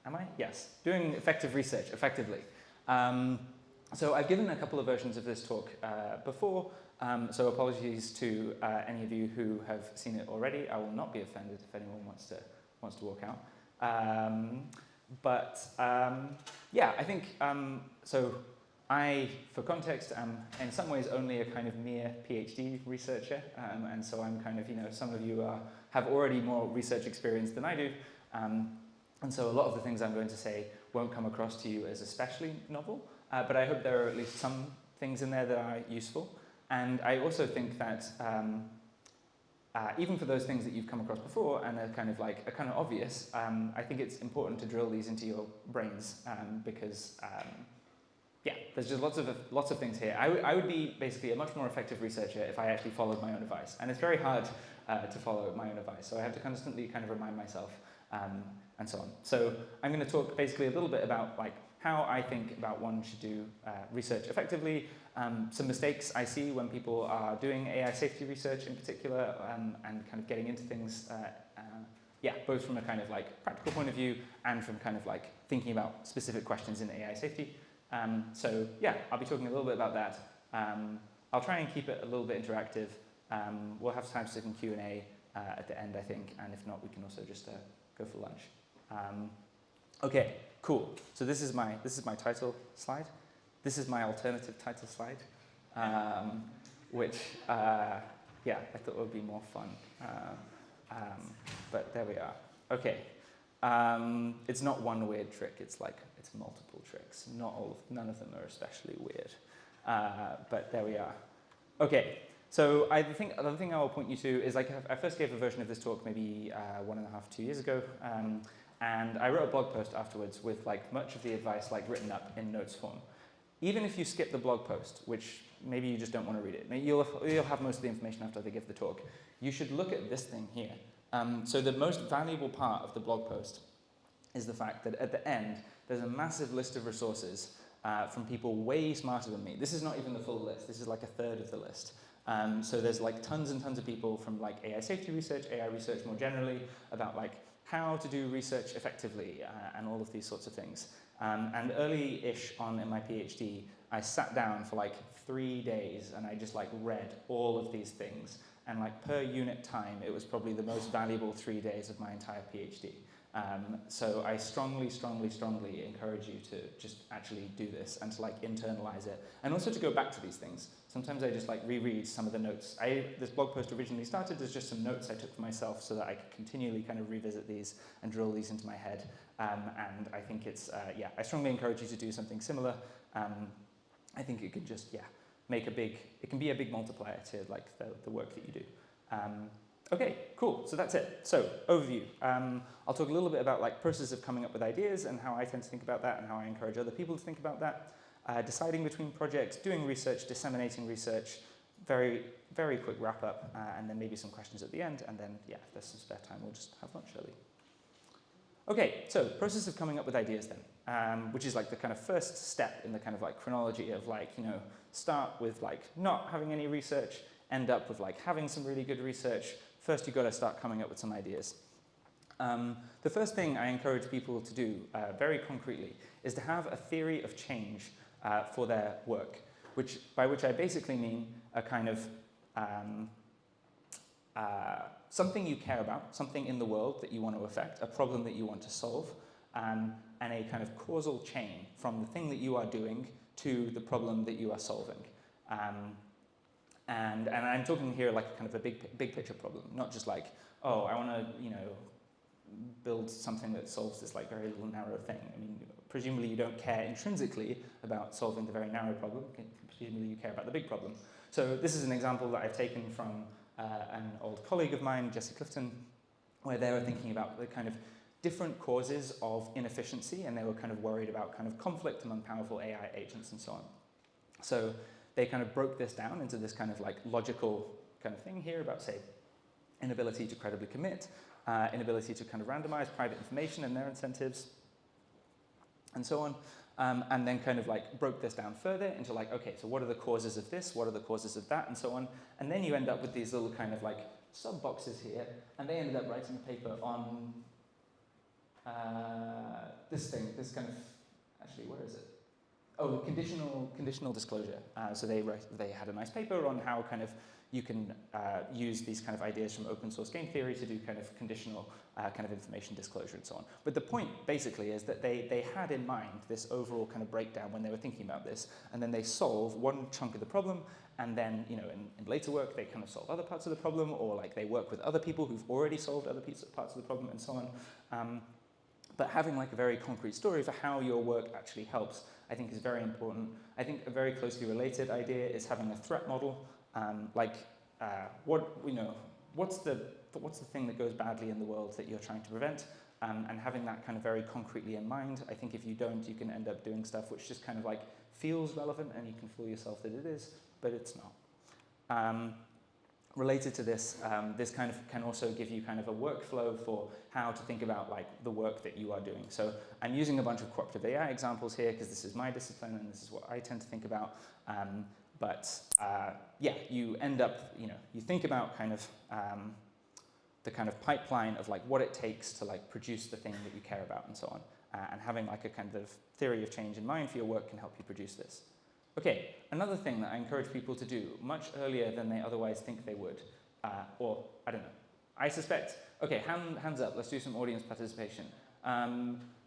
am I? Yes, doing effective research effectively. So I've given a couple of versions of this talk before, so apologies to any of you who have seen it already. I will not be offended if anyone wants to walk out. Yeah, I think, so I, for context, am in some ways only a kind of mere PhD researcher, and so I'm kind of, some of you have already more research experience than I do, and so a lot of the things I'm going to say won't come across to you as especially novel, but I hope there are at least some things in there that are useful. And I also think that even for those things that you've come across before and are kind of obvious, I think it's important to drill these into your brains because yeah, there's just lots of things here. I would be basically a much more effective researcher if I actually followed my own advice, and it's very hard to follow my own advice, so I have to constantly kind of remind myself and so on. So I'm going to talk basically a little bit about how I think about one should do research effectively, some mistakes I see when people are doing AI safety research in particular, and kind of getting into things, yeah, both from a kind of practical point of view and from kind of thinking about specific questions in AI safety. So yeah, I'll be talking a little bit about that. I'll try and keep it a little bit interactive. We'll have time for some Q&A at the end, I think, and if not, we can also just go for lunch. Okay, cool. So this is my title slide. This is my alternative title slide, which yeah, I thought would be more fun. But there we are. Okay. It's not one weird trick. It's multiple tricks. None of them are especially weird. But there we are. Okay. So I think the thing I will point you to is I first gave a version of this talk maybe 1.5, 2 years ago. And I wrote a blog post afterwards with much of the advice written up in notes form. Even if you skip the blog post, which maybe you just don't want to read it, maybe you'll have most of the information after they give the talk, you should look at this thing here. So the most valuable part of the blog post is the fact that at the end, there's a massive list of resources from people way smarter than me. This is not even the full list. This is a third of the list. So there's tons and tons of people from AI safety research, AI research more generally, about how to do research effectively and all of these sorts of things. And early-ish on in my PhD, I sat down for 3 days and I just read all of these things. And per unit time, it was probably the most valuable 3 days of my entire PhD. So I strongly encourage you to just actually do this and to internalize it. And also to go back to these things. Sometimes I just reread some of the notes. This blog post originally started as just some notes I took for myself so that I could continually kind of revisit these and drill these into my head. And I think it's, yeah, I strongly encourage you to do something similar. I think it could just, yeah, it can be a big multiplier to the work that you do. Okay, cool, so that's it. So, overview. I'll talk a little bit about process of coming up with ideas and how I tend to think about that and how I encourage other people to think about that. Deciding between projects, doing research, disseminating research, very, very quick wrap up, and then maybe some questions at the end, and then, yeah, if there's some spare time, we'll just have lunch early. Okay, so process of coming up with ideas then, which is the kind of first step in the kind of chronology of start with not having any research, end up with having some really good research. First you've got to start coming up with some ideas. The first thing I encourage people to do very concretely is to have a theory of change for their work, by which I basically mean a kind of something you care about, something in the world that you want to affect, a problem that you want to solve, and a kind of causal chain from the thing that you are doing to the problem that you are solving. And I'm talking here kind of a big picture problem, not just oh, I want to, build something that solves this very little narrow thing. I mean, presumably you don't care intrinsically about solving the very narrow problem. Presumably you care about the big problem. So this is an example that I've taken from an old colleague of mine, Jesse Clifton, where they were thinking about the kind of different causes of inefficiency, and they were kind of worried about kind of conflict among powerful AI agents and so on. So they kind of broke this down into this kind of logical kind of thing here about, say, inability to credibly commit, inability to kind of randomize private information and their incentives, and so on. And then kind of broke this down further into okay, so what are the causes of this? What are the causes of that? And so on. And then you end up with these little kind of sub-boxes here, and they ended up writing a paper on this kind of, actually, where is it? Oh, conditional disclosure. So they had a nice paper on how kind of you can use these kind of ideas from open source game theory to do kind of conditional kind of information disclosure and so on. But the point basically is that they had in mind this overall kind of breakdown when they were thinking about this, and then they solve one chunk of the problem, and then in later work they kind of solve other parts of the problem, or like they work with other people who've already solved other parts of the problem and so on. But having like a very concrete story for how your work actually helps, I think is very important. I think a very closely related idea is having a threat model. What's the thing that goes badly in the world that you're trying to prevent, and having that kind of very concretely in mind. I think if you don't, you can end up doing stuff which just kind of like feels relevant, and you can fool yourself that it is, but it's not. Related to this, this kind of can also give you kind of a workflow for how to think about like the work that you are doing. So I'm using a bunch of cooperative AI examples here because this is my discipline and this is what I tend to think about. Yeah, you end up, you think about kind of the kind of pipeline of like what it takes to like produce the thing that you care about and so on. And having like a kind of theory of change in mind for your work can help you produce this. Okay, another thing that I encourage people to do much earlier than they otherwise think they would, or I don't know, I suspect, okay, hands up, let's do some audience participation.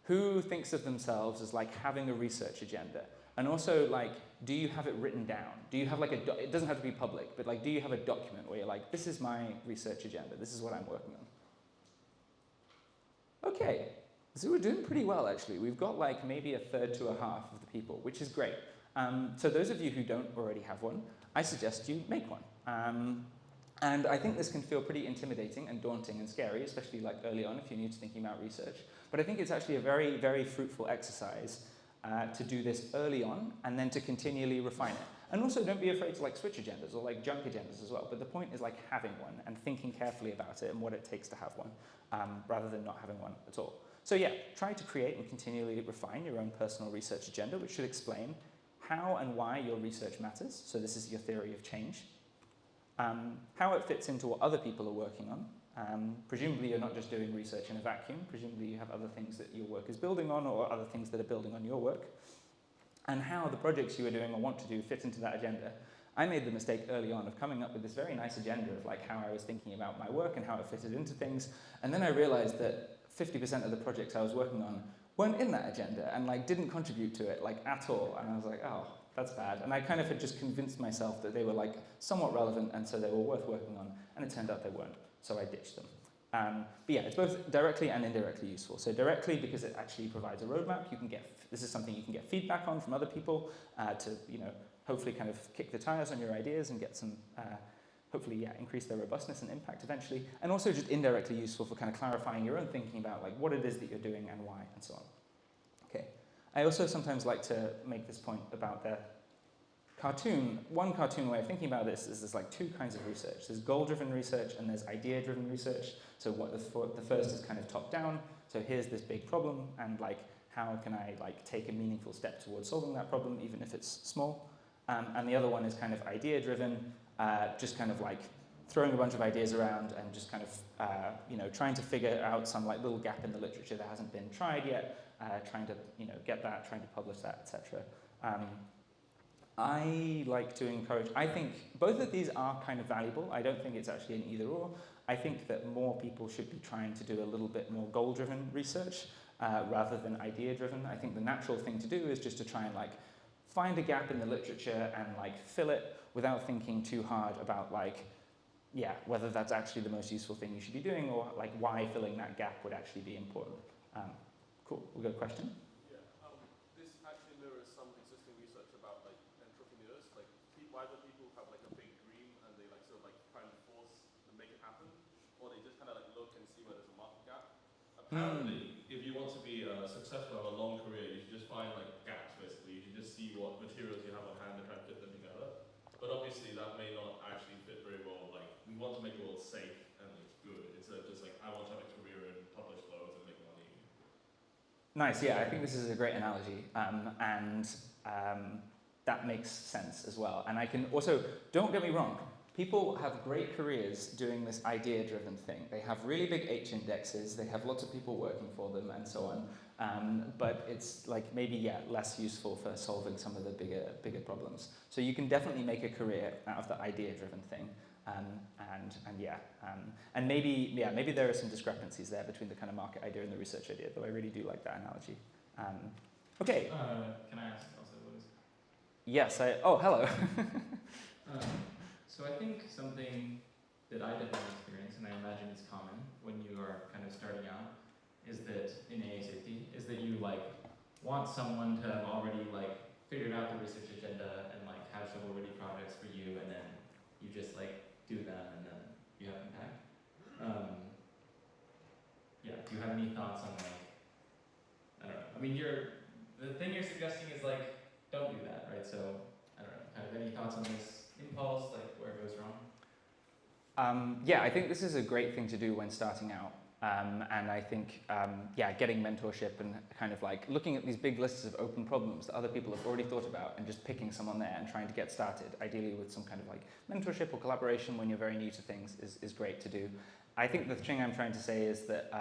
Who thinks of themselves as like having a research agenda? And also like, do you have it written down? Do you have like it doesn't have to be public, but like, do you have a document where you're like, this is my research agenda, this is what I'm working on? Okay, so we're doing pretty well actually. We've got like maybe a third to a half of the people, which is great. So those of you who don't already have one, I suggest you make one. And I think this can feel pretty intimidating and daunting and scary, especially like early on if you're new to thinking about research. But I think it's actually a very, very fruitful exercise to do this early on and then to continually refine it. And also don't be afraid to like switch agendas or like junk agendas as well. But the point is like having one and thinking carefully about it and what it takes to have one, rather than not having one at all. So yeah, try to create and continually refine your own personal research agenda, which should explain how and why your research matters. So this is your theory of change. How it fits into what other people are working on. Presumably you're not just doing research in a vacuum. Presumably you have other things that your work is building on or other things that are building on your work. And how the projects you are doing or want to do fit into that agenda. I made the mistake early on of coming up with this very nice agenda of like how I was thinking about my work and how it fitted into things. And then I realized that 50% of the projects I was working on weren't in that agenda and like didn't contribute to it like at all. And I was like, oh, that's bad. And I kind of had just convinced myself that they were like somewhat relevant and so they were worth working on, and it turned out they weren't, so I ditched them. But yeah, it's both directly and indirectly useful. So directly because it actually provides a roadmap. You can get, this is something you can get feedback on from other people to, hopefully kind of kick the tires on your ideas and get some, hopefully, yeah, increase their robustness and impact eventually. And also just indirectly useful for kind of clarifying your own thinking about like what it is that you're doing and why and so on. Okay. I also sometimes like to make this point about the cartoon. One cartoon way of thinking about this is there's like two kinds of research. There's goal-driven research and there's idea-driven research. So what the first is kind of top-down. So here's this big problem and like how can I like take a meaningful step towards solving that problem even if it's small. And the other one is kind of idea-driven, just kind of like throwing a bunch of ideas around and just kind of trying to figure out some like little gap in the literature that hasn't been tried yet. Trying to get that, trying to publish that, etc. I like to encourage, I think both of these are kind of valuable. I don't think it's actually an either or. I think that more people should be trying to do a little bit more goal-driven research rather than idea-driven. I think the natural thing to do is just to try and like find a gap in the literature and like fill it without thinking too hard about like, yeah, whether that's actually the most useful thing you should be doing or like why filling that gap would actually be important. Cool, we've got a question? Yeah, this actually mirrors some existing research about like entrepreneurs, like either people have like a big dream and they like sort of like try and force and make it happen, or they just kind of like look and see where there's a market gap. Apparently, if you want to be successful in a long career, you should just find like gaps basically. You should just see what materials you have on hand and try to fit them together. But obviously that may not actually fit very well. Like we want to make the world safe and like good instead of just like I want to have a career and publish loads and make money. Nice, yeah, I think this is a great analogy, and that makes sense as well. And I can also, don't get me wrong, people have great careers doing this idea-driven thing. They have really big H indexes, they have lots of people working for them, and so on. But it's like maybe, yeah, less useful for solving some of the bigger problems. So you can definitely make a career out of the idea-driven thing. And maybe there are some discrepancies there between the kind of market idea and the research idea, though I really do like that analogy. Okay. Can I ask also what is? Yes. Oh, hello. So I think something that I did not experience, and I imagine it's common when you are kind of starting out, is that in AA safety, is that you like want someone to have already like figured out the research agenda and like have shovel-ready projects for you, and then you just like do them and then you have impact. Yeah. Do you have any thoughts on like? I don't know. I mean, the thing you're suggesting is like don't do that, right? So I don't know. Kind of any thoughts on this impulse, like where it goes wrong? Yeah, I think this is a great thing to do when starting out. And I think, getting mentorship and kind of like looking at these big lists of open problems that other people have already thought about and just picking someone there and trying to get started, ideally with some kind of like mentorship or collaboration when you're very new to things is great to do. I think the thing I'm trying to say is that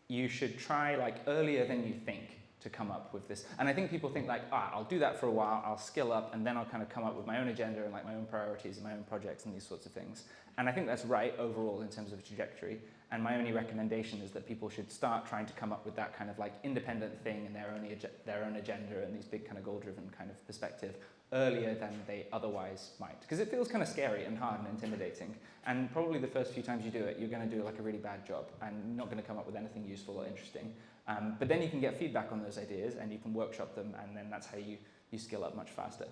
you should try like earlier than you think to come up with this. And I think people think like, I'll do that for a while, I'll skill up, and then I'll kind of come up with my own agenda and like my own priorities and my own projects and these sorts of things. And I think that's right overall in terms of trajectory. And my only recommendation is that people should start trying to come up with that kind of like independent thing and their own agenda and these big kind of goal-driven kind of perspective earlier than they otherwise might. Because it feels kind of scary and hard and intimidating. And probably the first few times you do it, you're going to do like a really bad job and not going to come up with anything useful or interesting. But then you can get feedback on those ideas and you can workshop them, and then that's how you skill up much faster.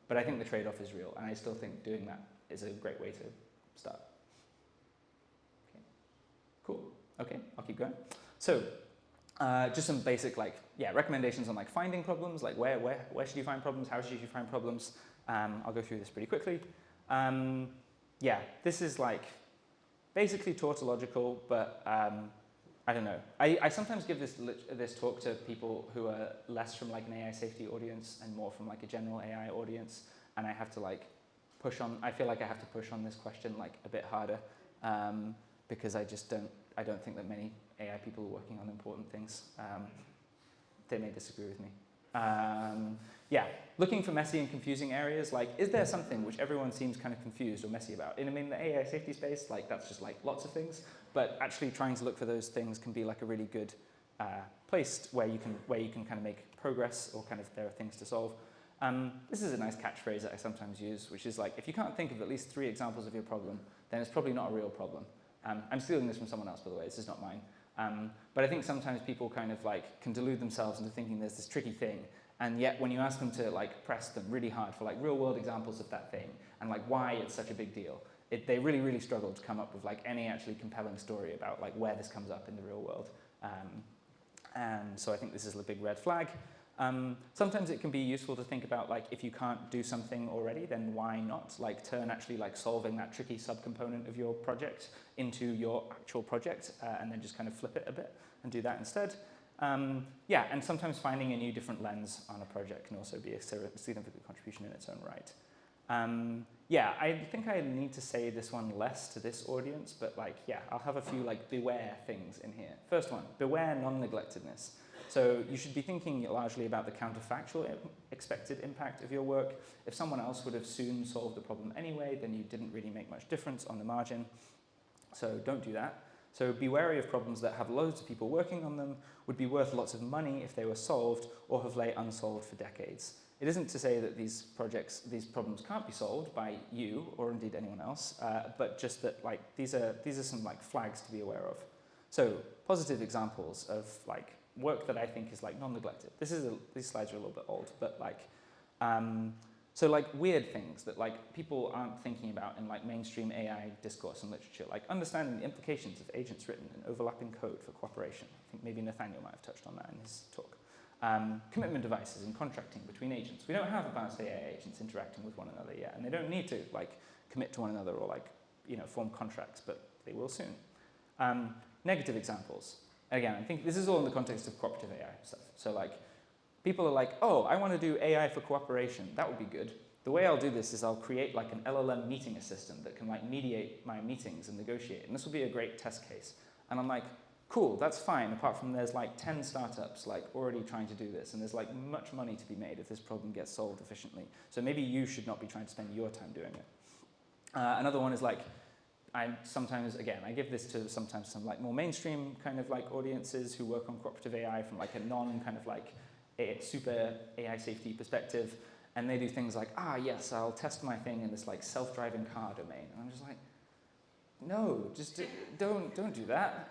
But I think the trade-off is real, and I still think doing that is a great way to start. Okay. Cool. Okay, I'll keep going. So just some basic recommendations on like finding problems, like where should you find problems, how should you find problems. I'll go through this pretty quickly. This is like basically tautological, but I don't know. I sometimes give this talk to people who are less from like an AI safety audience and more from like a general AI audience, and I have to like I feel like I have to push on this question like a bit harder because I don't think that many AI people are working on important things. They may disagree with me. Looking for messy and confusing areas, like is there something which everyone seems kind of confused or messy about? And I mean, the AI safety space, like that's just like lots of things, but actually trying to look for those things can be like a really good place where you can kind of make progress or kind of there are things to solve. This is a nice catchphrase that I sometimes use, which is like, if you can't think of at least 3 examples of your problem, then it's probably not a real problem. I'm stealing this from someone else, by the way, this is not mine. But I think sometimes people kind of like can delude themselves into thinking there's this tricky thing, and yet when you ask them to like press them really hard for like real world examples of that thing, and like why it's such a big deal, they really, really struggle to come up with like any actually compelling story about like where this comes up in the real world. And so I think this is a big red flag. Sometimes it can be useful to think about like if you can't do something already, then why not like turn actually like solving that tricky subcomponent of your project into your actual project and then just kind of flip it a bit and do that instead. And sometimes finding a new different lens on a project can also be a significant contribution in its own right. I think I need to say this one less to this audience, but I'll have a few like beware things in here. First one, beware non-neglectedness. So you should be thinking largely about the counterfactual expected impact of your work. If someone else would have soon solved the problem anyway, then you didn't really make much difference on the margin. So don't do that. So be wary of problems that have loads of people working on them, would be worth lots of money if they were solved, or have lay unsolved for decades. It isn't to say that these problems can't be solved by you or indeed anyone else, but just that these are some flags to be aware of. So positive examples of work that I think is non-neglected. These slides are a little bit old, but weird things that people aren't thinking about in mainstream AI discourse and literature, like understanding the implications of agents written in overlapping code for cooperation. I think maybe Nathaniel might have touched on that in his talk. Commitment devices and contracting between agents. We don't have advanced AI agents interacting with one another yet, and they don't need to commit to one another or form contracts, but they will soon. Negative examples. Again, I think this is all in the context of cooperative AI stuff. So people are oh, I want to do AI for cooperation. That would be good. the way I'll do this is I'll create like an LLM meeting assistant that can like mediate my meetings and negotiate. And this will be a great test case. And I'm like, cool, that's fine, apart from there's like 10 startups like already trying to do this, and there's like much money to be made if this problem gets solved efficiently. So maybe you should not be trying to spend your time doing it. Another one is like, I give this to sometimes some like more mainstream kind of like audiences who work on cooperative AI from like a non kind of like super AI safety perspective. And they do things like, yes, I'll test my thing in this like self-driving car domain. And I'm just like, no, just don't do that.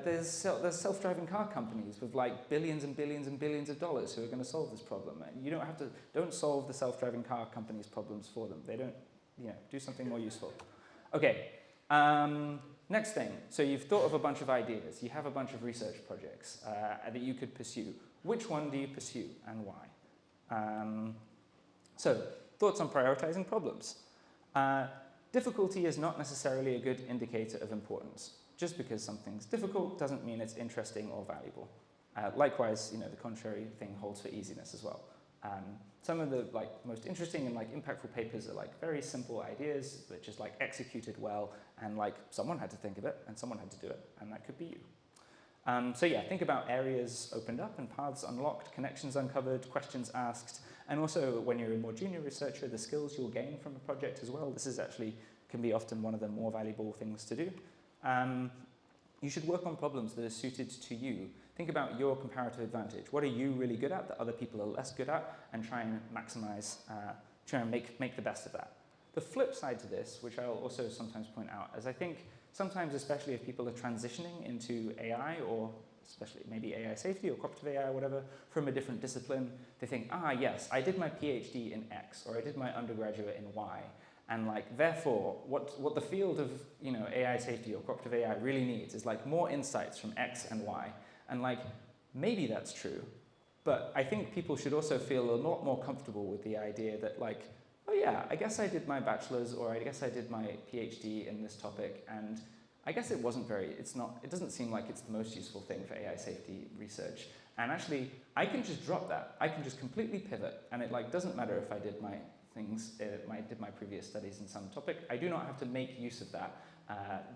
There's self-driving car companies with like billions and billions and billions of dollars who are going to solve this problem. And you don't solve the self-driving car companies' problems for them. They don't, do something more useful. Okay, next thing. So you've thought of a bunch of ideas. You have a bunch of research projects that you could pursue. Which one do you pursue and why? So, thoughts on prioritizing problems. Difficulty is not necessarily a good indicator of importance. Just because something's difficult doesn't mean it's interesting or valuable. Likewise, the contrary thing holds for easiness as well. Some of the most interesting and impactful papers are very simple ideas that just executed well, and someone had to think of it and someone had to do it, and that could be you. So yeah, think about areas opened up and paths unlocked, connections uncovered, questions asked, and also when you're a more junior researcher, the skills you'll gain from a project as well. This is actually can be often one of the more valuable things to do. You should work on problems that are suited to you. Think about your comparative advantage. What are you really good at that other people are less good at, and try and maximize, try and make the best of that. The flip side to this, which I'll also sometimes point out, is I think sometimes, especially if people are transitioning into AI, or especially maybe AI safety or cooperative AI or whatever, from a different discipline, they think, yes, I did my PhD in X, or I did my undergraduate in Y, and therefore, what the field of AI safety or cooperative AI really needs is more insights from X and Y, and maybe that's true, but I think people should also feel a lot more comfortable with the idea that oh yeah, I guess I did my bachelor's, or I guess I did my PhD in this topic, and I guess it doesn't seem like it's the most useful thing for AI safety research. And actually, I can just drop that. I can just completely pivot, and it doesn't matter if I did my did my previous studies in some topic. I do not have to make use of that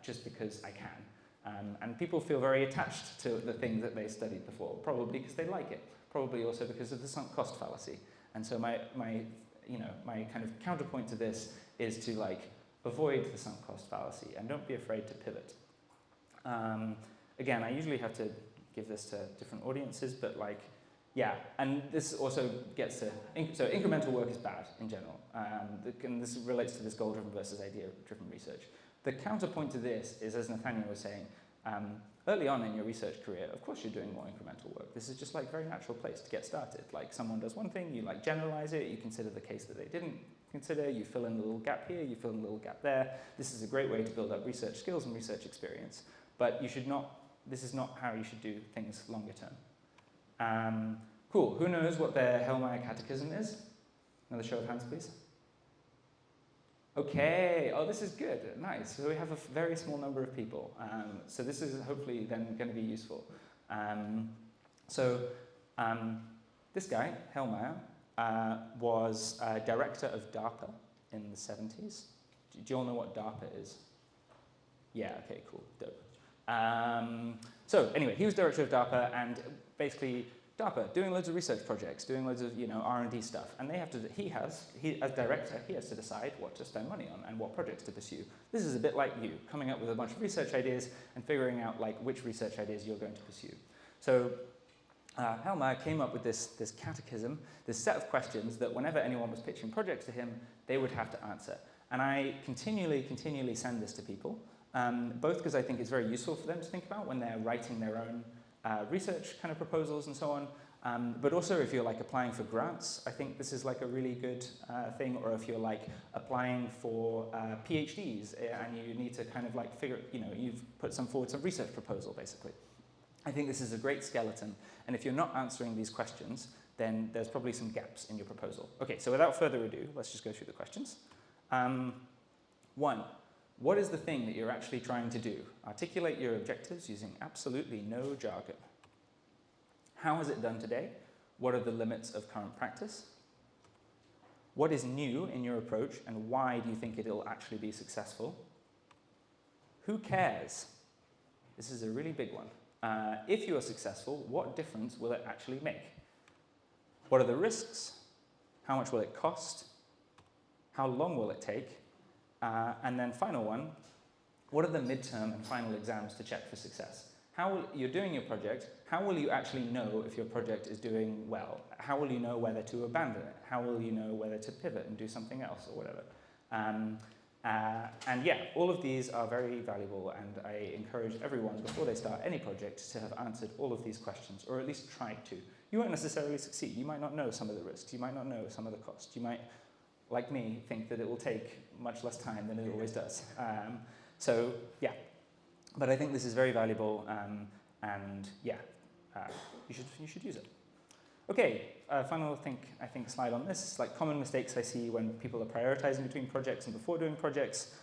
just because I can. And people feel very attached to the thing that they studied before, probably because they like it, probably also because of the sunk cost fallacy. And so my kind of counterpoint to this is to avoid the sunk cost fallacy and don't be afraid to pivot. Again, I usually have to give this to different audiences, but yeah, and this also gets to, so incremental work is bad in general. And this relates to this goal-driven versus idea-driven research. The counterpoint to this is, as Nathaniel was saying, early on in your research career, of course you're doing more incremental work. This is just a very natural place to get started. Someone does one thing, you generalize it, you consider the case that they didn't consider, you fill in a little gap here, you fill in a little gap there. This is a great way to build up research skills and research experience. But this is not how you should do things longer term. Cool, who knows what their Hail-Maya catechism is? Another show of hands, please. Okay, this is good, nice. So we have a very small number of people. So this is hopefully then going to be useful. This guy, Hail-Maya, was director of DARPA in the 70s. Do you all know what DARPA is? Yeah, okay, cool, dope. So anyway, he was director of DARPA, and basically DARPA, doing loads of research projects, doing loads of R&D stuff, and as director, he has to decide what to spend money on and what projects to pursue. This is a bit like you, coming up with a bunch of research ideas and figuring out which research ideas you're going to pursue. So Hail-Maya came up with this catechism, this set of questions that whenever anyone was pitching projects to him, they would have to answer. And I continually send this to people, both because I think it's very useful for them to think about when they're writing their own research kind of proposals and so on, but also if you're applying for grants, I think this is a really good thing, or if you're applying for PhDs and you need to kind of you've put forward some research proposal basically. I think this is a great skeleton, and if you're not answering these questions, then there's probably some gaps in your proposal. Okay, so without further ado, let's just go through the questions. 1. What is the thing that you're actually trying to do? Articulate your objectives using absolutely no jargon. How is it done today? What are the limits of current practice? What is new in your approach, and why do you think it'll actually be successful? Who cares? This is a really big one. If you are successful, what difference will it actually make? What are the risks? How much will it cost? How long will it take? And then final one, what are the midterm and final exams to check for success? You're doing your project, how will you actually know if your project is doing well? How will you know whether to abandon it? How will you know whether to pivot and do something else or whatever? And yeah, all of these are very valuable, and I encourage everyone before they start any project to have answered all of these questions, or at least tried to. You won't necessarily succeed. You might not know some of the risks. You might not know some of the costs. You might, like me, think that it will take much less time than it always does. So yeah, but I think this is very valuable, and yeah, you should use it. Okay, final I think slide on this, like common mistakes I see when people are prioritizing between projects and before doing projects.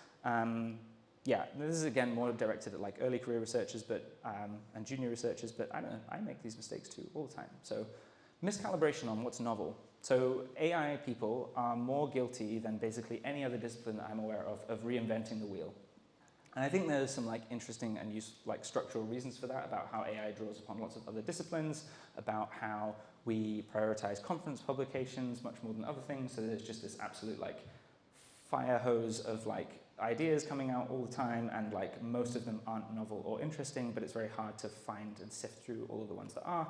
Yeah, this is again more directed at like early career researchers and junior researchers, but I don't know, I make these mistakes too all the time. So miscalibration on what's novel. So AI people are more guilty than basically any other discipline that I'm aware of reinventing the wheel. And I think there's some like interesting and like structural reasons for that, about how AI draws upon lots of other disciplines, about how we prioritize conference publications much more than other things. So there's just this absolute like fire hose of like ideas coming out all the time, and like most of them aren't novel or interesting, but it's very hard to find and sift through all of the ones that are.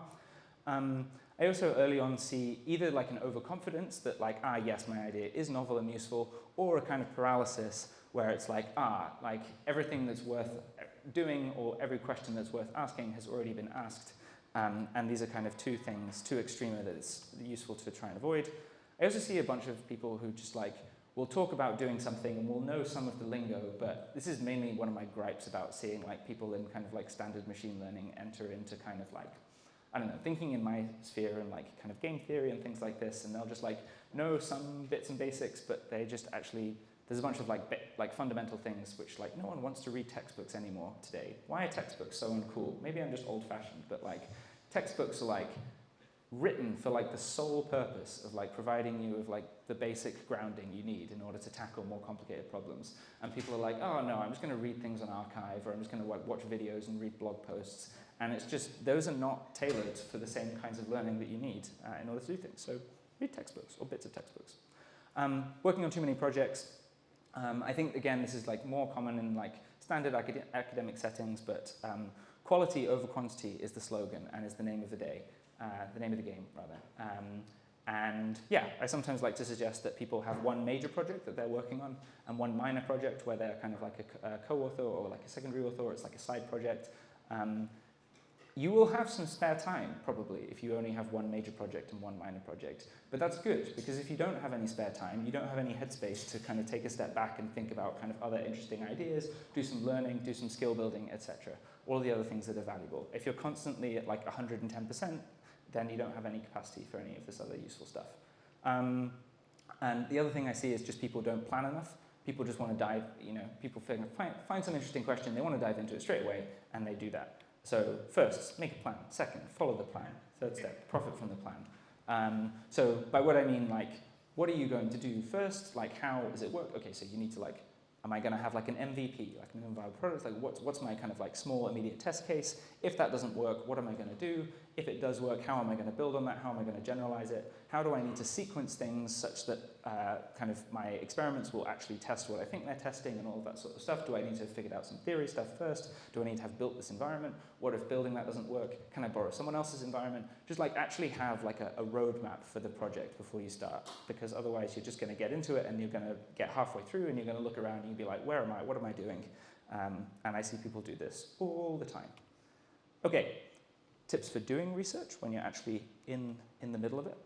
I also early on see either like an overconfidence that like, yes, my idea is novel and useful, or a kind of paralysis where it's like, like everything that's worth doing or every question that's worth asking has already been asked. And these are kind of two things, too extreme that it's useful to try and avoid. I also see a bunch of people who just like, will talk about doing something and will know some of the lingo, but this is mainly one of my gripes about seeing like people in kind of like standard machine learning enter into kind of like, I don't know, thinking in my sphere and like kind of game theory and things like this, and they'll just like know some bits and basics, but they just actually, there's a bunch of like fundamental things which like no one wants to read textbooks anymore today. Why are textbooks so uncool? Maybe I'm just old-fashioned, but like textbooks are like written for like the sole purpose of like providing you with like the basic grounding you need in order to tackle more complicated problems. And people are like, oh no, I'm just going to read things on archive, or I'm just going to like watch videos and read blog posts. And it's just, those are not tailored for the same kinds of learning that you need in order to do things. So read textbooks or bits of textbooks. Working on too many projects. I think, again, this is like more common in like standard academic settings, but quality over quantity is the slogan and is the name of the day, the name of the game, rather. And yeah, I sometimes like to suggest that people have one major project that they're working on and one minor project where they're kind of like a co-author or like a secondary author, or it's like a side project. You will have some spare time, probably, if you only have one major project and one minor project. But that's good, because if you don't have any spare time, you don't have any headspace to kind of take a step back and think about kind of other interesting ideas, do some learning, do some skill building, etc. All the other things that are valuable. If you're constantly at like 110%, then you don't have any capacity for any of this other useful stuff. And the other thing I see is just people don't plan enough. People just want to dive, people find some interesting question, they want to dive into it straight away, and they do that. So first, make a plan. Second, follow the plan. Third step, profit from the plan. So by what I mean, like, what are you going to do first? Like, how does it work? Okay, so you need to like, am I going to have like an MVP, like minimum viable product? Like, what's my kind of like small immediate test case? If that doesn't work, what am I going to do? If it does work, how am I going to build on that? How am I going to generalize it? How do I need to sequence things such that kind of my experiments will actually test what I think they're testing and all of that sort of stuff? Do I need to have figured out some theory stuff first? Do I need to have built this environment? What if building that doesn't work? Can I borrow someone else's environment? Just like actually have like a roadmap for the project before you start, because otherwise you're just going to get into it and you're going to get halfway through and you're going to look around and you'll be like, where am I? What am I doing? And I see people do this all the time. Okay. Tips for doing research when you're actually in the middle of it.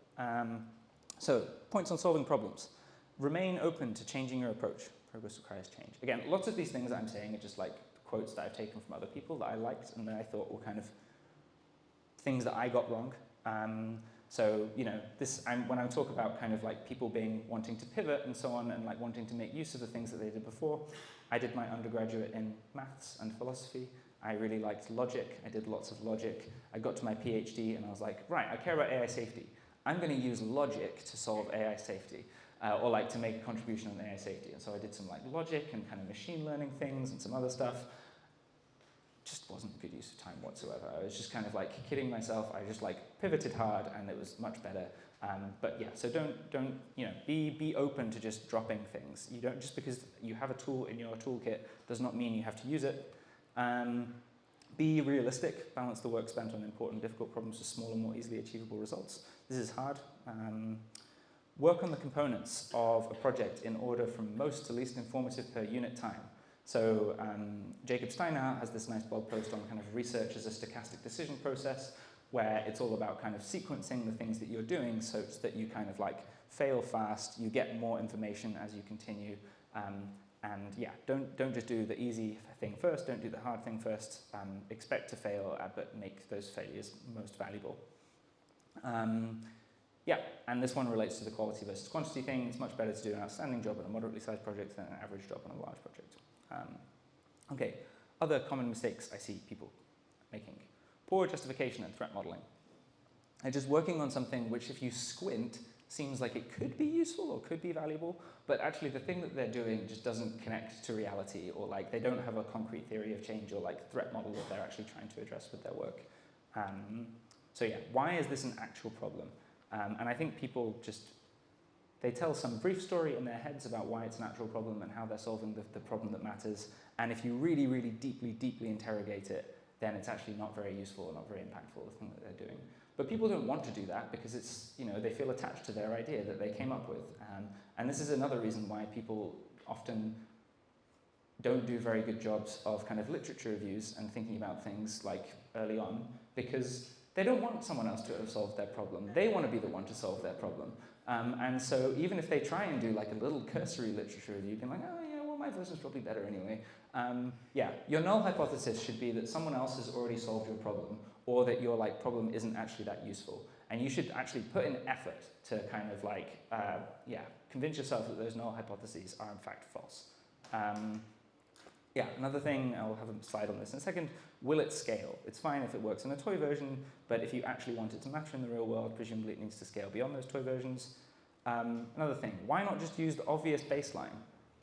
So, points on solving problems. Remain open to changing your approach. Progress requires change. Again, lots of these things that I'm saying are just like quotes that I've taken from other people that I liked and that I thought were kind of things that I got wrong. So, when I talk about kind of like people wanting to pivot and so on and like wanting to make use of the things that they did before, I did my undergraduate in maths and philosophy. I really liked logic. I did lots of logic. I got to my PhD and I was like, right, I care about AI safety. I'm going to use logic to solve AI safety. or like to make a contribution on AI safety. And so I did some like logic and kind of machine learning things and some other stuff. Just wasn't a good use of time whatsoever. I was just kind of like kidding myself. I just like pivoted hard and it was much better. But yeah, so don't be open to just dropping things. You don't, just because you have a tool in your toolkit does not mean you have to use it. Be realistic. Balance the work spent on important, difficult problems with smaller, more easily achievable results. This is hard. Work on the components of a project in order from most to least informative per unit time. So Jacob Steinhardt has this nice blog post on kind of research as a stochastic decision process, where it's all about kind of sequencing the things that you're doing so that you kind of like fail fast, you get more information as you continue, and yeah, don't just do the easy thing first, don't do the hard thing first, expect to fail, but make those failures most valuable. Yeah, and this one relates to the quality versus quantity thing. It's much better to do an outstanding job on a moderately sized project than an average job on a large project. Okay, other common mistakes I see people making. Poor justification and threat modeling. And just working on something which, if you squint, seems like it could be useful or could be valuable, but actually the thing that they're doing just doesn't connect to reality, or like they don't have a concrete theory of change or like threat model that they're actually trying to address with their work. So yeah, why is this an actual problem? And I think people just, they tell some brief story in their heads about why it's an actual problem and how they're solving the problem that matters. And if you really, really deeply interrogate it, then it's actually not very useful or not very impactful, the thing that they're doing. But people don't want to do that because it's, they feel attached to their idea that they came up with. And this is another reason why people often don't do very good jobs of kind of literature reviews and thinking about things like early on, because they don't want someone else to have solved their problem. They want to be the one to solve their problem. And so even if they try and do like a little cursory literature review, being like, oh yeah, well my version's probably better anyway. Yeah, your null hypothesis should be that someone else has already solved your problem, or that your like problem isn't actually that useful. And you should actually put in effort to kind of like, convince yourself that those null hypotheses are in fact false. Yeah, another thing, I'll have a slide on this in a second, will it scale? It's fine if it works in a toy version, but if you actually want it to matter in the real world, presumably it needs to scale beyond those toy versions. Another thing, why not just use the obvious baseline?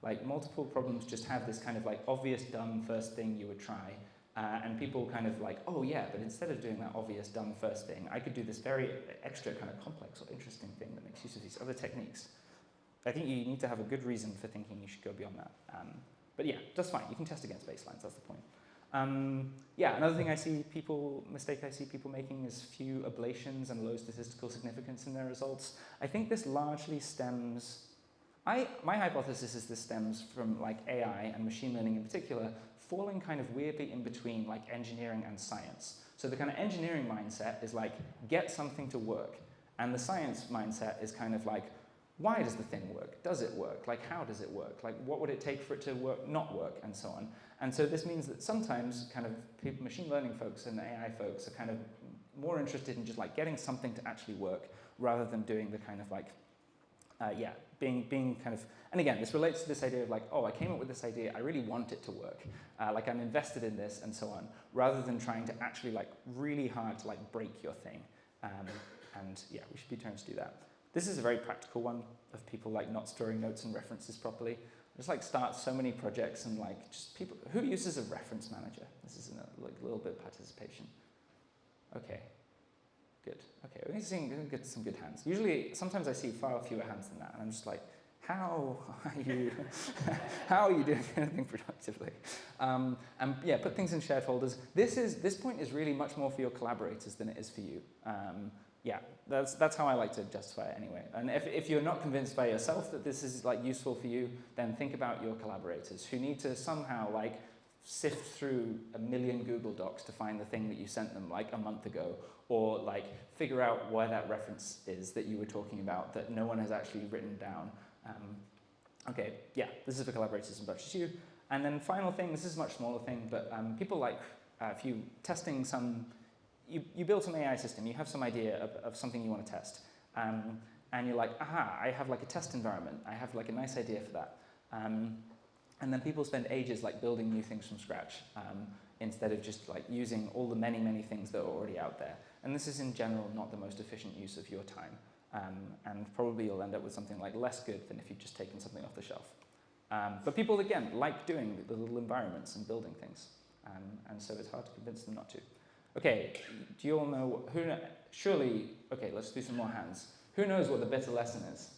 Like multiple problems just have this kind of like obvious dumb first thing you would try, and people kind of like, oh yeah, but instead of doing that obvious dumb first thing, I could do this very extra kind of complex or interesting thing that makes use of these other techniques. I think you need to have a good reason for thinking you should go beyond that. But yeah, just fine. You can test against baselines, that's the point. Yeah, another thing mistake I see people making is few ablations and low statistical significance in their results. I think this largely stems, my hypothesis is this stems from like AI and machine learning in particular, falling kind of weirdly in between like engineering and science. So the kind of engineering mindset is like, get something to work. And the science mindset is kind of like, why does the thing work? Does it work? Like, how does it work? Like, what would it take for it to work, not work, and so on. And so this means that sometimes kind of people, machine learning folks and AI folks are kind of more interested in just like getting something to actually work rather than doing the kind of like, being kind of, and again, this relates to this idea of like, oh, I came up with this idea, I really want it to work. Like I'm invested in this and so on, rather than trying to actually like really hard to like break your thing. And yeah, we should be trying to do that. This is a very practical one of people like not storing notes and references properly. I just like start so many projects and like just people, who uses a reference manager? This is like a little bit of participation. Okay, good. Okay, we're going to get some good hands. Usually, sometimes I see far fewer hands than that, and I'm just like, how are you doing anything productively? And yeah, put things in shared folders. This point is really much more for your collaborators than it is for you. Yeah, that's how I like to justify it anyway. And if you're not convinced by yourself that this is like useful for you, then think about your collaborators who need to somehow like sift through 1 million Google Docs to find the thing that you sent them like a month ago, or like figure out where that reference is that you were talking about that no one has actually written down. Okay, yeah, this is for collaborators as much as you. And then final thing, this is a much smaller thing, but people like, if you testing some, you build some AI system, you have some idea of something you want to test, and you're like, aha, I have like a test environment, I have like a nice idea for that. And then people spend ages like building new things from scratch, instead of just like using all the many things that are already out there. And this is in general not the most efficient use of your time. And probably you'll end up with something like less good than if you'd just taken something off the shelf. But people, again, like doing the little environments and building things. And so it's hard to convince them not to. Okay, do you all know, surely, okay, let's do some more hands. Who knows what the bitter lesson is?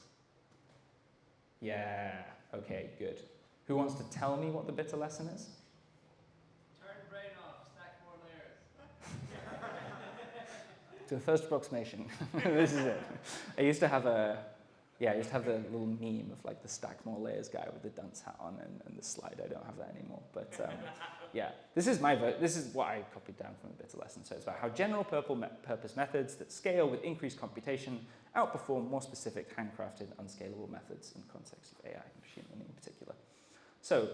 Yeah, okay, good. Who wants to tell me what the bitter lesson is? Turn brain off, stack more layers. To the first approximation. This is it. I used to have the little meme of like the stack more layers guy with the dunce hat on and the slide. I don't have that anymore. But yeah, this is what I copied down from the bitter lesson. So it's about how general purpose methods that scale with increased computation outperform more specific handcrafted unscalable methods in the context of AI and machine learning in particular. So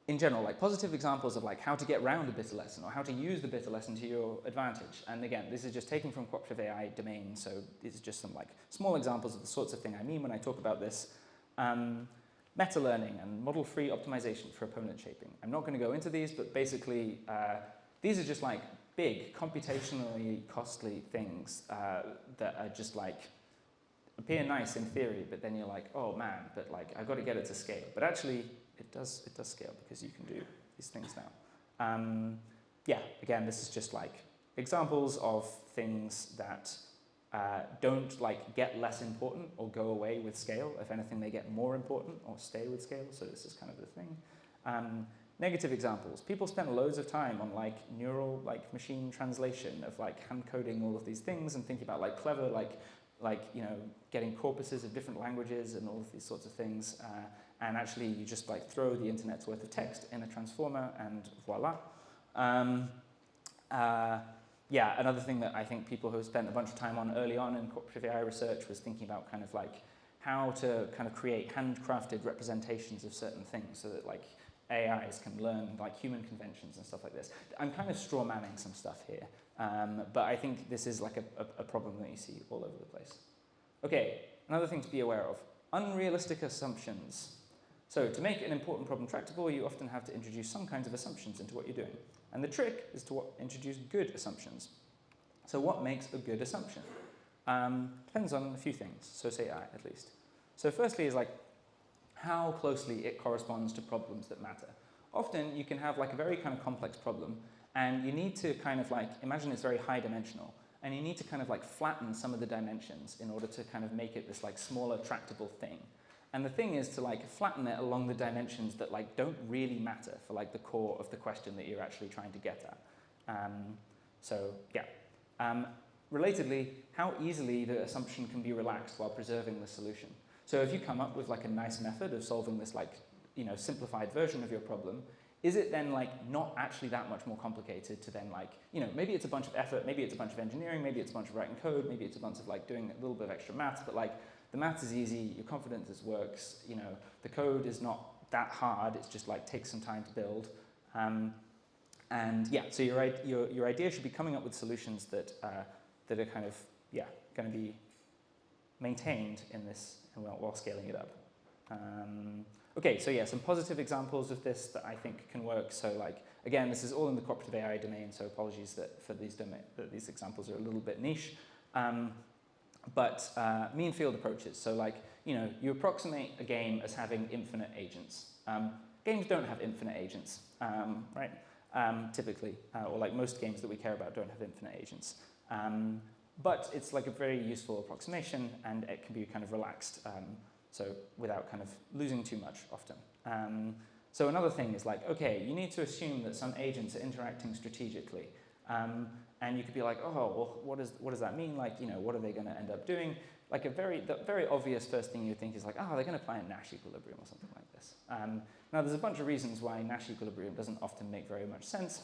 in general, like positive examples of like how to get around a bitter lesson or how to use the bitter lesson to your advantage. And again, this is just taken from cooperative AI domain, so these are just some like small examples of the sorts of thing I mean when I talk about this. Meta learning and model-free optimization for opponent shaping. I'm not going to go into these, but basically these are just like big computationally costly things that are just like appear nice in theory, but then you're like, oh man, but like I've got to get it to scale. But actually, it does scale because you can do these things now. Yeah, again, this is just like examples of things that don't like get less important or go away with scale. If anything, they get more important or stay with scale. So this is kind of the thing. Negative examples. People spent loads of time on like neural like machine translation of like hand coding all of these things and thinking about like clever getting corpuses of different languages and all of these sorts of things. And actually, you just like throw the internet's worth of text in a transformer, and voila. Yeah, another thing that I think people who have spent a bunch of time on early on in cooperative AI research was thinking about kind of like how to kind of create handcrafted representations of certain things so that like AIs can learn like human conventions and stuff like this. I'm kind of straw manning some stuff here, but I think this is like a problem that you see all over the place. Okay, another thing to be aware of, unrealistic assumptions. So to make an important problem tractable, you often have to introduce some kinds of assumptions into what you're doing. And the trick is to introduce good assumptions. So what makes a good assumption? Depends on a few things, so say I at least. So firstly is like how closely it corresponds to problems that matter. Often you can have like a very kind of complex problem and you need to kind of like, imagine it's very high dimensional, and you need to kind of like flatten some of the dimensions in order to kind of make it this like smaller tractable thing. And the thing is to like flatten it along the dimensions that like don't really matter for like the core of the question that you're actually trying to get at. So yeah. Relatedly, how easily the assumption can be relaxed while preserving the solution. So if you come up with like a nice method of solving this like, simplified version of your problem, is it then like not actually that much more complicated to then like, maybe it's a bunch of effort, maybe it's a bunch of engineering, maybe it's a bunch of writing code, maybe it's a bunch of like doing a little bit of extra maths, but like the maths is easy, you're confident this works, the code is not that hard, it's just like takes some time to build. And yeah, so your idea should be coming up with solutions that are kind of, going to be maintained in this while scaling it up. Okay, so yeah, some positive examples of this that I think can work. So like, again, this is all in the cooperative AI domain, so apologies that these examples are a little bit niche. But mean field approaches. So like, you approximate a game as having infinite agents. Games don't have infinite agents, right? Typically, or like most games that we care about don't have infinite agents. But it's like a very useful approximation, and it can be kind of relaxed, so without kind of losing too much often. So another thing is like, okay, you need to assume that some agents are interacting strategically. And you could be like, oh, well, what does that mean? Like, what are they going to end up doing? Like the very obvious first thing you think is like, oh, they're going to apply a Nash equilibrium or something like this. Now, there's a bunch of reasons why Nash equilibrium doesn't often make very much sense.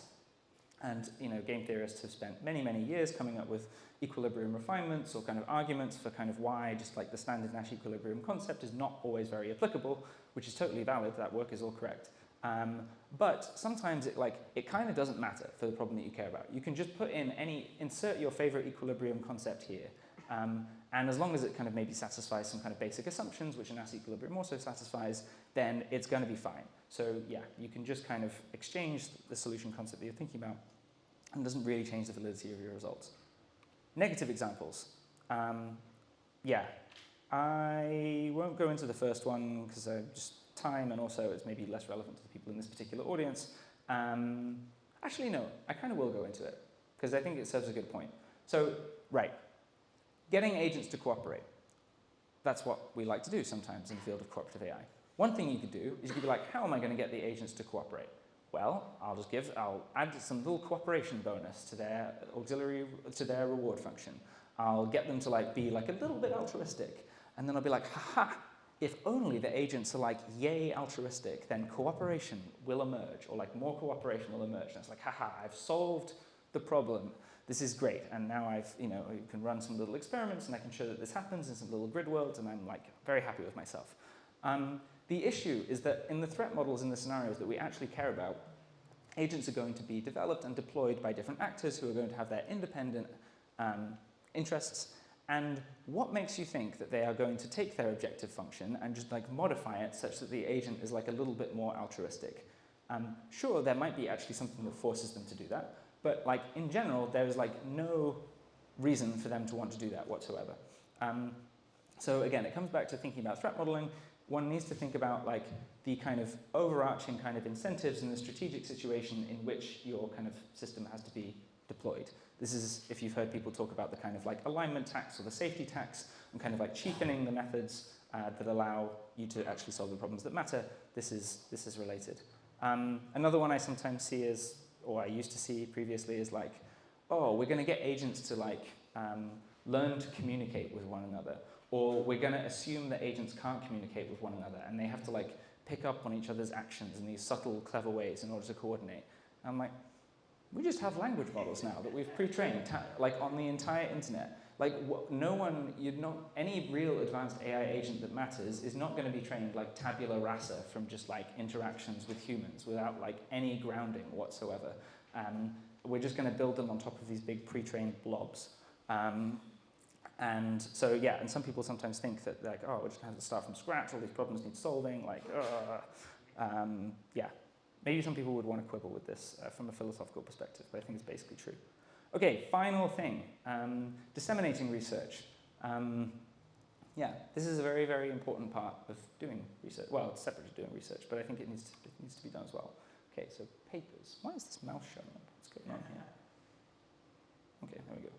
And game theorists have spent many, many years coming up with equilibrium refinements or kind of arguments for kind of why just like the standard Nash equilibrium concept is not always very applicable, which is totally valid. That work is all correct. But sometimes it kind of doesn't matter for the problem that you care about. You can just insert your favorite equilibrium concept here. And as long as it kind of maybe satisfies some kind of basic assumptions, which a Nash equilibrium also satisfies, then it's going to be fine. So yeah, you can just kind of exchange the solution concept that you're thinking about, and it doesn't really change the validity of your results. negative examples. Yeah, I won't go into the first one because just time, and also it's maybe less relevant to the people in this particular audience. Actually, no, I kind of will go into it because I think it serves a good point. So, right, getting agents to cooperate. That's what we like to do sometimes in the field of cooperative AI. One thing you could do is you could be like, how am I going to get the agents to cooperate? Well, I'll add some little cooperation bonus to their auxiliary, to their reward function. I'll get them to like be like a little bit altruistic. And then I'll be like, haha, if only the agents are like yay altruistic, then cooperation will emerge, or like more cooperation will emerge. And it's like, haha, I've solved the problem. This is great. And now I've, you can run some little experiments and I can show that this happens in some little grid worlds, and I'm like very happy with myself. The issue is that in the threat models, in the scenarios that we actually care about, agents are going to be developed and deployed by different actors who are going to have their independent interests. And what makes you think that they are going to take their objective function and just like modify it such that the agent is like a little bit more altruistic? Sure, there might be actually something that forces them to do that, but like in general, there is like no reason for them to want to do that whatsoever. So again, it comes back to thinking about threat modeling. One needs to think about like the kind of overarching kind of incentives in the strategic situation in which your kind of system has to be deployed. This is if you've heard people talk about the kind of like alignment tax or the safety tax and kind of like cheapening the methods that allow you to actually solve the problems that matter. This is related. Another one I sometimes see is, or I used to see previously, is like, oh, we're going to get agents to like learn to communicate with one another. Or we're going to assume that agents can't communicate with one another and they have to like pick up on each other's actions in these subtle, clever ways in order to coordinate. And I'm like, we just have language models now that we've pre-trained like on the entire internet. Like any real advanced AI agent that matters is not going to be trained like tabula rasa from just like interactions with humans without like any grounding whatsoever. We're just going to build them on top of these big pre-trained blobs. And so, yeah, and some people sometimes think that, like, oh, we're just going to have to start from scratch, all these problems need solving, like, yeah. Maybe some people would want to quibble with this from a philosophical perspective, but I think it's basically true. Okay, final thing, disseminating research. Yeah, this is a very, very important part of doing research. Well, it's separate to doing research, but I think it needs to be done as well. Okay, so papers. Why is this mouse showing up? What's going on here? Okay, there we go.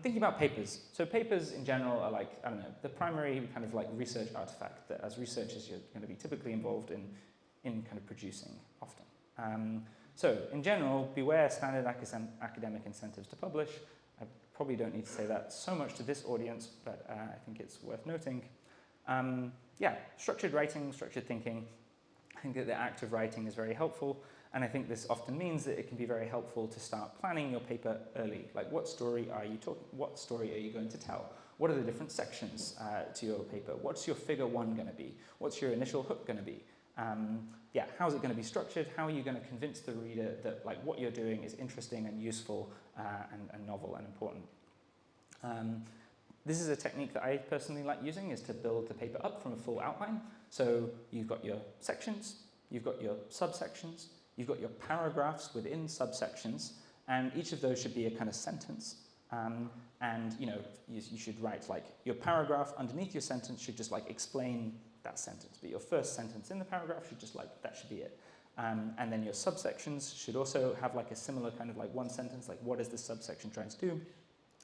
Thinking about papers. So papers in general are like, I don't know, the primary kind of like research artifact that as researchers you're going to be typically involved in kind of producing often. So in general, beware standard academic incentives to publish. I probably don't need to say that so much to this audience, but I think it's worth noting. Yeah, structured writing, structured thinking. I think that the act of writing is very helpful. And I think this often means that it can be very helpful to start planning your paper early. Like, what story are you going to tell? What are the different sections to your paper? What's your figure one going to be? What's your initial hook going to be? Yeah, how is it going to be structured? How are you going to convince the reader that like what you're doing is interesting and useful and novel and important? This is a technique that I personally like using, is to build the paper up from a full outline. So you've got your sections, you've got your subsections, you've got your paragraphs within subsections, and each of those should be a kind of sentence. And you should write like your paragraph underneath your sentence should just like explain that sentence, but your first sentence in the paragraph should just like, that should be it. And then your subsections should also have like a similar kind of like one sentence, like what is this subsection trying to do?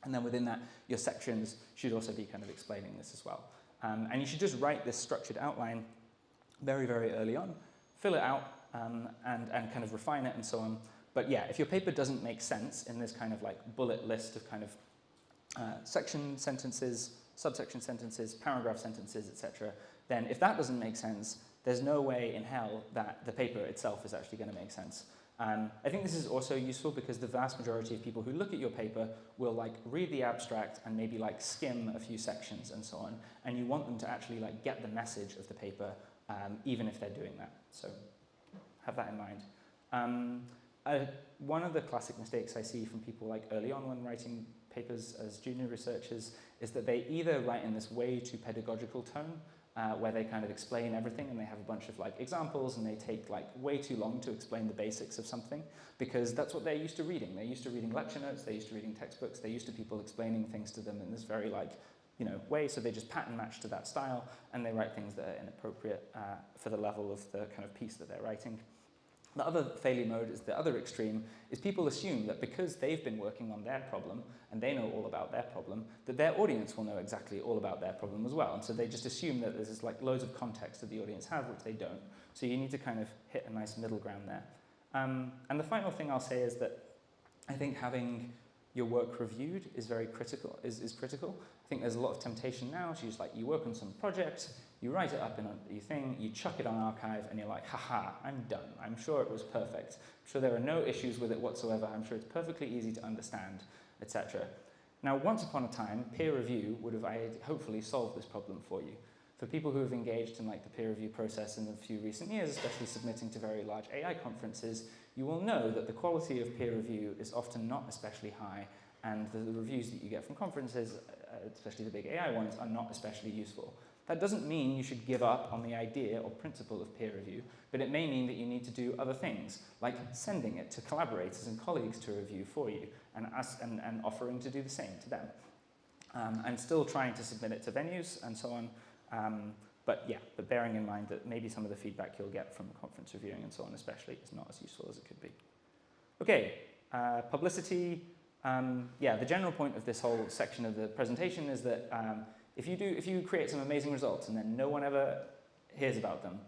And then within that, your sections should also be kind of explaining this as well. And you should just write this structured outline very, very early on, fill it out, and kind of refine it and so on. But yeah, if your paper doesn't make sense in this kind of like bullet list of kind of section sentences, subsection sentences, paragraph sentences, etc., then if that doesn't make sense, there's no way in hell that the paper itself is actually going to make sense. I think this is also useful because the vast majority of people who look at your paper will like read the abstract and maybe like skim a few sections and so on, and you want them to actually like get the message of the paper even if they're doing that. So have that in mind. One of the classic mistakes I see from people like early on when writing papers as junior researchers is that they either write in this way too pedagogical tone where they kind of explain everything and they have a bunch of like examples and they take like way too long to explain the basics of something because that's what they're used to reading. They're used to reading lecture notes, they're used to reading textbooks, they're used to people explaining things to them in this very like, way, so they just pattern match to that style and they write things that are inappropriate for the level of the kind of piece that they're writing. The other failure mode is the other extreme, is people assume that because they've been working on their problem and they know all about their problem, that their audience will know exactly all about their problem as well. And so they just assume that there's like loads of context that the audience have, which they don't. So you need to kind of hit a nice middle ground there. And the final thing I'll say is that I think having your work reviewed is very critical, is critical. I think there's a lot of temptation now to use like, you work on some project, you write it up in your thing, you chuck it on archive, and you're like, haha, I'm done. I'm sure it was perfect. I'm sure there are no issues with it whatsoever. I'm sure it's perfectly easy to understand, etc. Now, once upon a time, peer review would have hopefully solved this problem for you. For people who have engaged in like the peer review process in a few recent years, especially submitting to very large AI conferences, you will know that the quality of peer review is often not especially high, and the reviews that you get from conferences, especially the big AI ones, are not especially useful. That doesn't mean you should give up on the idea or principle of peer review, but it may mean that you need to do other things, like sending it to collaborators and colleagues to review for you, and offering to do the same to them. And still trying to submit it to venues and so on. But bearing in mind that maybe some of the feedback you'll get from conference reviewing and so on especially is not as useful as it could be. Okay, publicity. The general point of this whole section of the presentation is that if you create some amazing results and then no one ever hears about them,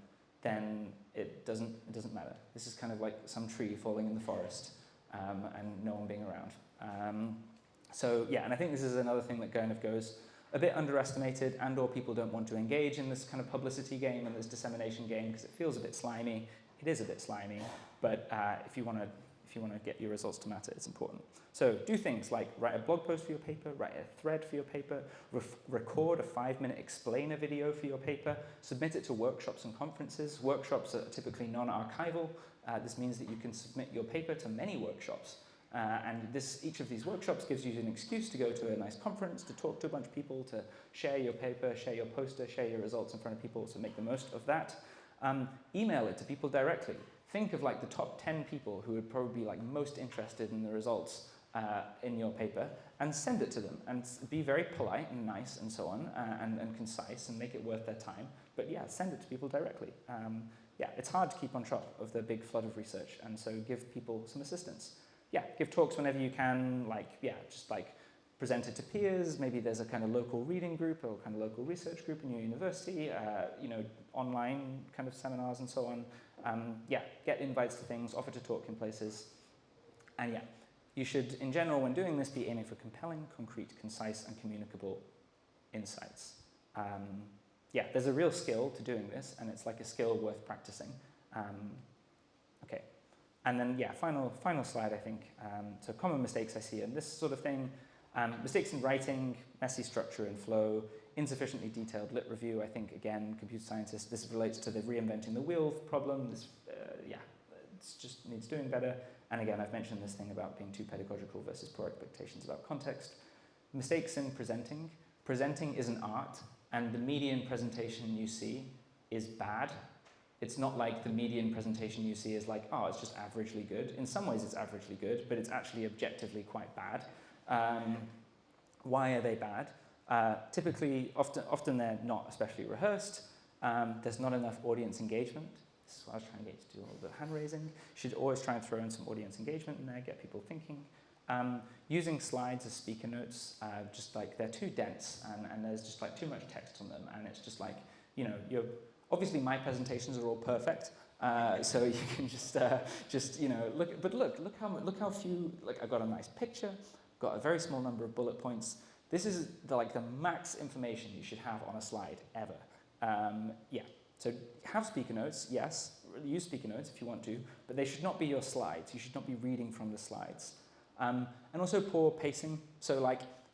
then it doesn't matter. This is kind of like some tree falling in the forest and no one being around. And I think this is another thing that kind of goes a bit underestimated, and or people don't want to engage in this kind of publicity game and this dissemination game because it feels a bit slimy. It is a bit slimy, but if you want to get your results to matter, it's important. So do things like write a blog post for your paper, write a thread for your paper, record a 5-minute explainer video for your paper, submit it to workshops and conferences. Workshops are typically non-archival. This means that you can submit your paper to many workshops. Each of these workshops gives you an excuse to go to a nice conference, to talk to a bunch of people, to share your paper, share your poster, share your results in front of people, so make the most of that. Email it to people directly. Think of like the top 10 people who would probably be like most interested in the results in your paper, and send it to them, and be very polite and nice and so on, and concise, and make it worth their time. But yeah, send it to people directly. It's hard to keep on top of the big flood of research, and so give people some assistance. Give talks whenever you can, just present it to peers. Maybe there's a kind of local reading group or kind of local research group in your university, online kind of seminars and so on. Get invites to things, offer to talk in places. And you should, in general, when doing this, be aiming for compelling, concrete, concise, and communicable insights. There's a real skill to doing this, and it's like a skill worth practicing. And then, final slide, I think. So common mistakes I see in this sort of thing. Mistakes in writing, messy structure and flow, insufficiently detailed lit review. I think, again, computer scientists, this relates to the reinventing the wheel problem. This, it just needs doing better. And again, I've mentioned this thing about being too pedagogical versus poor expectations about context. Mistakes in presenting. Presenting is an art, and the median presentation you see is bad. It's not like the median presentation you see is like, oh, it's just averagely good. In some ways it's averagely good, but it's actually objectively quite bad. Why are they bad? Typically, often they're not especially rehearsed. There's not enough audience engagement. This is what I was trying to get you to do, all the hand raising. You should always try and throw in some audience engagement in there, get people thinking. Using slides as speaker notes, they're too dense, and there's just like too much text on them, and it's just like, obviously, my presentations are all perfect, so you can look how few. Like, I've got a nice picture, got a very small number of bullet points. This is the max information you should have on a slide ever. So have speaker notes, yes. Use speaker notes if you want to, but they should not be your slides. You should not be reading from the slides. And also poor pacing. So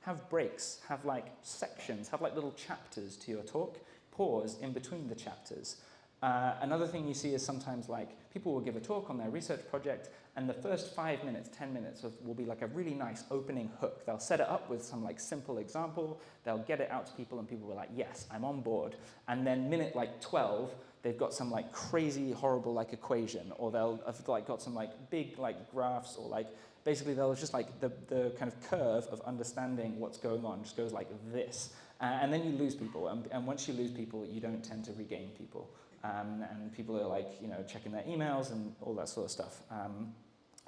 have breaks, have sections, have little chapters to your talk. Pause in between the chapters. Another thing you see is sometimes like people will give a talk on their research project and the first 5 minutes, 10 minutes will be like a really nice opening hook. They'll set it up with some like simple example, they'll get it out to people and people will like, yes, I'm on board. And then minute like 12, they've got some like crazy, horrible like equation, or they'll have like got some like big like graphs, or like basically they'll just like the kind of curve of understanding what's going on just goes like this. And then you lose people, and once you lose people, you don't tend to regain people. And people are like, you know, checking their emails and all that sort of stuff.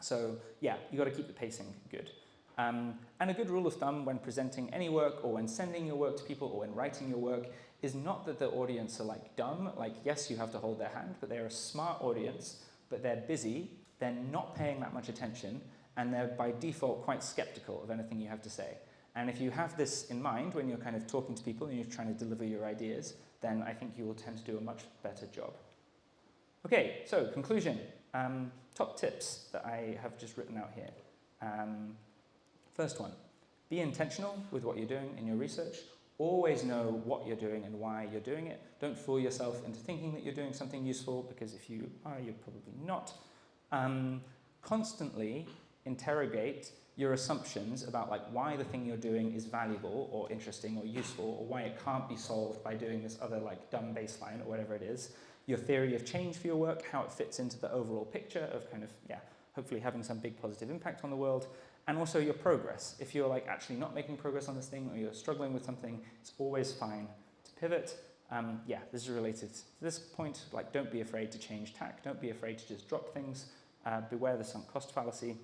So yeah, you got to keep the pacing good. And a good rule of thumb when presenting any work, or when sending your work to people, or when writing your work, is not that the audience are like dumb. Like, yes, you have to hold their hand, but they're a smart audience, but they're busy, they're not paying that much attention, and they're by default quite skeptical of anything you have to say. And if you have this in mind when you're kind of talking to people and you're trying to deliver your ideas, then I think you will tend to do a much better job. Okay, so conclusion. Top tips that I have just written out here. First one, be intentional with what you're doing in your research. Always know what you're doing and why you're doing it. Don't fool yourself into thinking that you're doing something useful, because if you are, you're probably not. Constantly interrogate your assumptions about like why the thing you're doing is valuable or interesting or useful, or why it can't be solved by doing this other like dumb baseline or whatever it is. Your theory of change for your work, how it fits into the overall picture of kind of, yeah, hopefully having some big positive impact on the world. And also your progress. If you're like actually not making progress on this thing, or you're struggling with something, it's always fine to pivot. Yeah, this is related to this point. Like, don't be afraid to change tack. Don't be afraid to just drop things. Beware the sunk cost fallacy.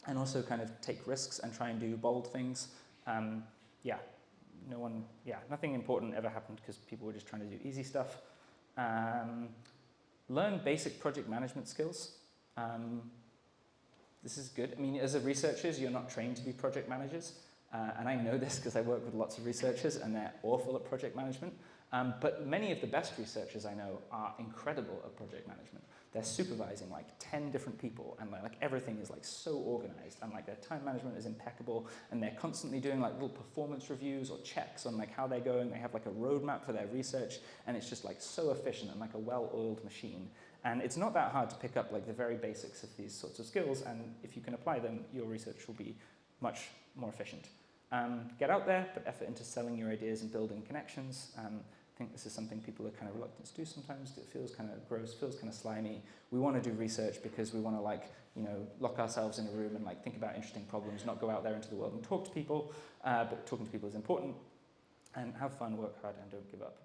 And also kind of take risks and try and do bold things. Nothing important ever happened because people were just trying to do easy stuff. Learn basic project management skills. This is good. I mean, as a researchers, you're not trained to be project managers. And I know this because I work with lots of researchers and they're awful at project management. But many of the best researchers I know are incredible at project management. They're supervising like 10 different people, and like everything is like so organized, and like their time management is impeccable, and they're constantly doing like little performance reviews or checks on like how they're going. They have like a roadmap for their research, and it's just like so efficient and like a well-oiled machine. And it's not that hard to pick up like the very basics of these sorts of skills, and if you can apply them, your research will be much more efficient. Get out there, put effort into selling your ideas and building connections. I think this is something people are kind of reluctant to do sometimes. It feels kind of gross, feels kind of slimy. We want to do research because we want to like, you know, lock ourselves in a room and like think about interesting problems, not go out there into the world and talk to people. But talking to people is important. And have fun, work hard, and don't give up.